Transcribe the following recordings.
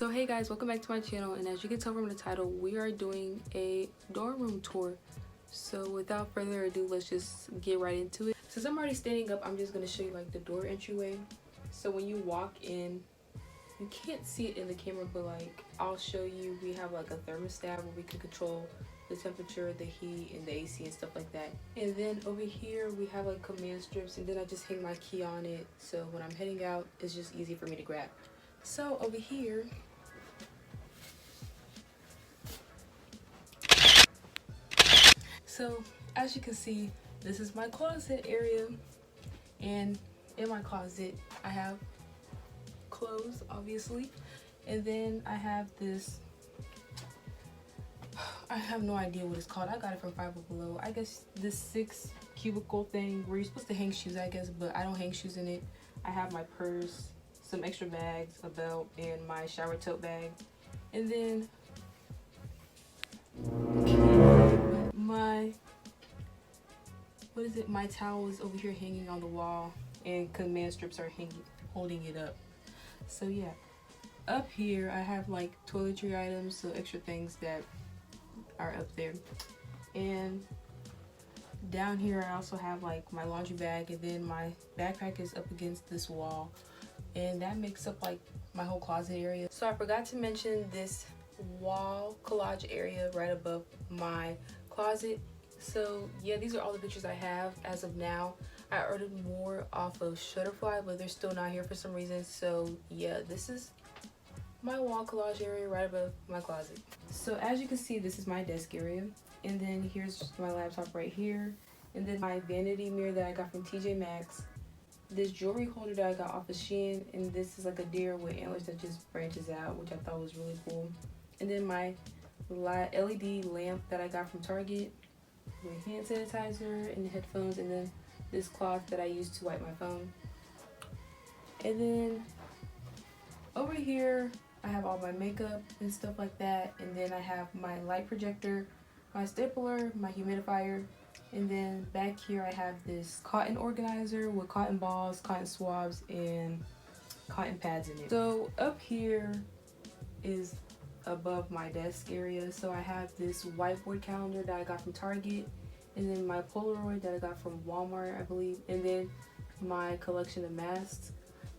So hey guys, welcome back to my channel, and as you can tell from the title, we are doing a dorm room tour. So without further ado, let's just get right into it. Since I'm already standing up, I'm just going to show you like the door entryway. So when you walk in, you can't see it in the camera, but like I'll show you, we have like a thermostat where we can control the temperature, the heat, and the AC and stuff like that. And then over here we have like command strips, and then I just hang my key on it, so when I'm heading out it's just easy for me to grab. So over here, so as you can see, this is my closet area, and in my closet I have clothes obviously, and then I have this, I have no idea what it's called. I got it from Five Below. I guess this 6 cubicle thing where you're supposed to hang shoes, I guess, but I don't hang shoes in it. I have my purse, some extra bags, a belt, and my shower tote bag. And then my towel is over here hanging on the wall, and command strips are holding it up. So yeah, up here I have like toiletry items, so extra things that are up there. And down here I also have like my laundry bag, and then my backpack is up against this wall, and that makes up like my whole closet area. So I forgot to mention this wall collage area right above my closet. So yeah, these are all the pictures I have as of now. I ordered more off of Shutterfly, but they're still not here for some reason. So yeah, this is my wall collage area right above my closet. So as you can see, this is my desk area, and then here's my laptop right here, and then my vanity mirror that I got from TJ Maxx, this jewelry holder that I got off of Shein, and this is like a deer with antlers that just branches out, which I thought was really cool. And then my LED lamp that I got from Target with hand sanitizer and headphones, and then this cloth that I use to wipe my phone. And then over here I have all my makeup and stuff like that, and then I have my light projector, my stapler, my humidifier, and then back here I have this cotton organizer with cotton balls, cotton swabs, and cotton pads in it. So up here is above my desk area, so I have this whiteboard calendar that I got from Target, and then my Polaroid that I got from Walmart, I believe, and then my collection of masks,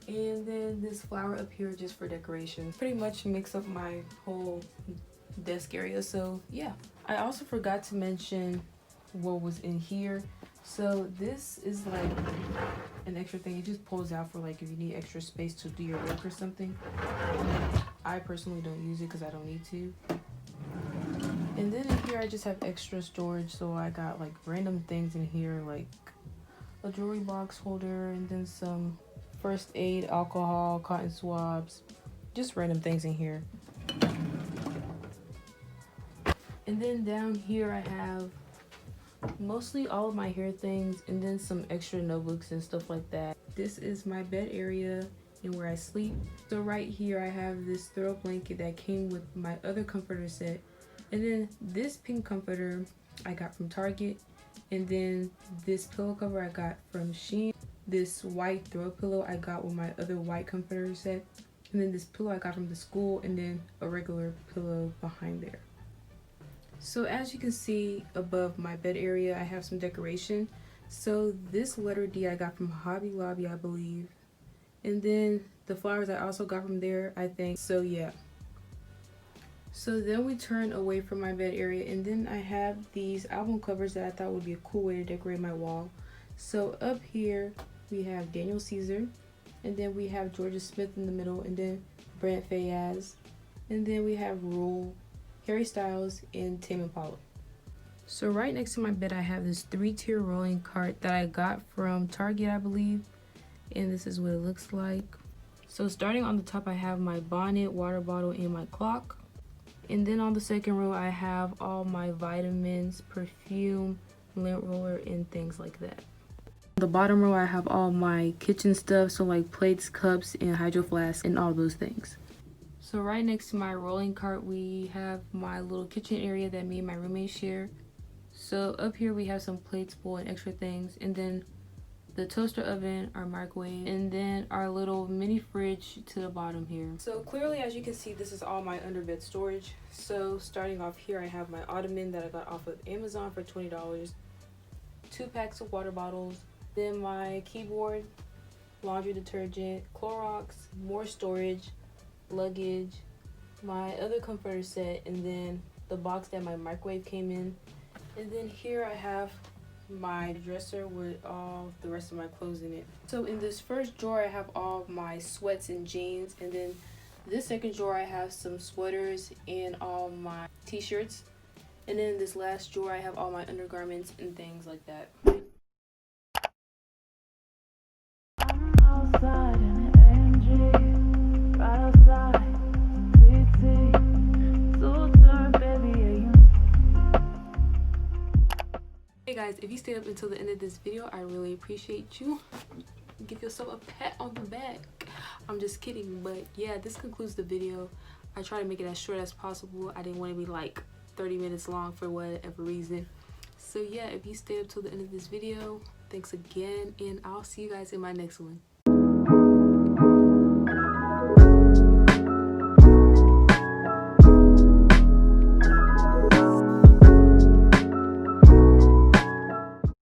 and then this flower up here just for decoration. Pretty much makes up my whole desk area. So yeah, I also forgot to mention what was in here. So this is like an extra thing. It just pulls out for like if you need extra space to do your work or something. I personally don't use it because I don't need to. And then in here I just have extra storage, so I got like random things in here, like a jewelry box holder, and then some first aid, alcohol, cotton swabs, just random things in here. And then down here I have mostly all of my hair things, and then some extra notebooks and stuff like that. This is my bed area and where I sleep. So right here I have this throw blanket that came with my other comforter set, and then this pink comforter I got from Target, and then this pillow cover I got from Shein, this white throw pillow I got with my other white comforter set, and then this pillow I got from the school, and then a regular pillow behind there. So as you can see above my bed area I have some decoration. So this letter D I got from Hobby Lobby, I believe, and then the flowers I also got from there, I think. So yeah, so then we turn away from my bed area, and then I have these album covers that I thought would be a cool way to decorate my wall. So up here we have Daniel Caesar, and then we have Georgia Smith in the middle, and then Brent Faiyaz, and then we have Rule, Harry Styles, and Tame Impala. So right next to my bed I have this 3-tier rolling cart that I got from Target, I believe, and this is what it looks like. So starting on the top I have my bonnet, water bottle, and my clock. And then on the second row I have all my vitamins, perfume, lint roller, and things like that. On the bottom row I have all my kitchen stuff, so like plates, cups, and hydro flasks, and all those things. So right next to my rolling cart we have my little kitchen area that me and my roommate share. So up here we have some plates full and extra things, and then the toaster oven, our microwave, and then our little mini fridge to the bottom here. So clearly, as you can see, this is all my underbed storage. So starting off here, I have my ottoman that I got off of Amazon for $20, 2 packs of water bottles, then my keyboard, laundry detergent, Clorox, more storage, luggage, my other comforter set, and then the box that my microwave came in. And then here I have my dresser with all the rest of my clothes in it. So in this first drawer I have all my sweats and jeans, and then this second drawer I have some sweaters and all my t-shirts, and then in this last drawer I have all my undergarments and things like that. I'm outside in AMG, right outside PT, so baby. Hey guys, if you stayed up until the end of this video, I really appreciate you. Give yourself a pat on the back. I'm just kidding, but yeah, this concludes the video. I try to make it as short as possible. I didn't want to be like 30 minutes long for whatever reason. So yeah, if you stayed up till the end of this video, thanks again, and I'll see you guys in my next one.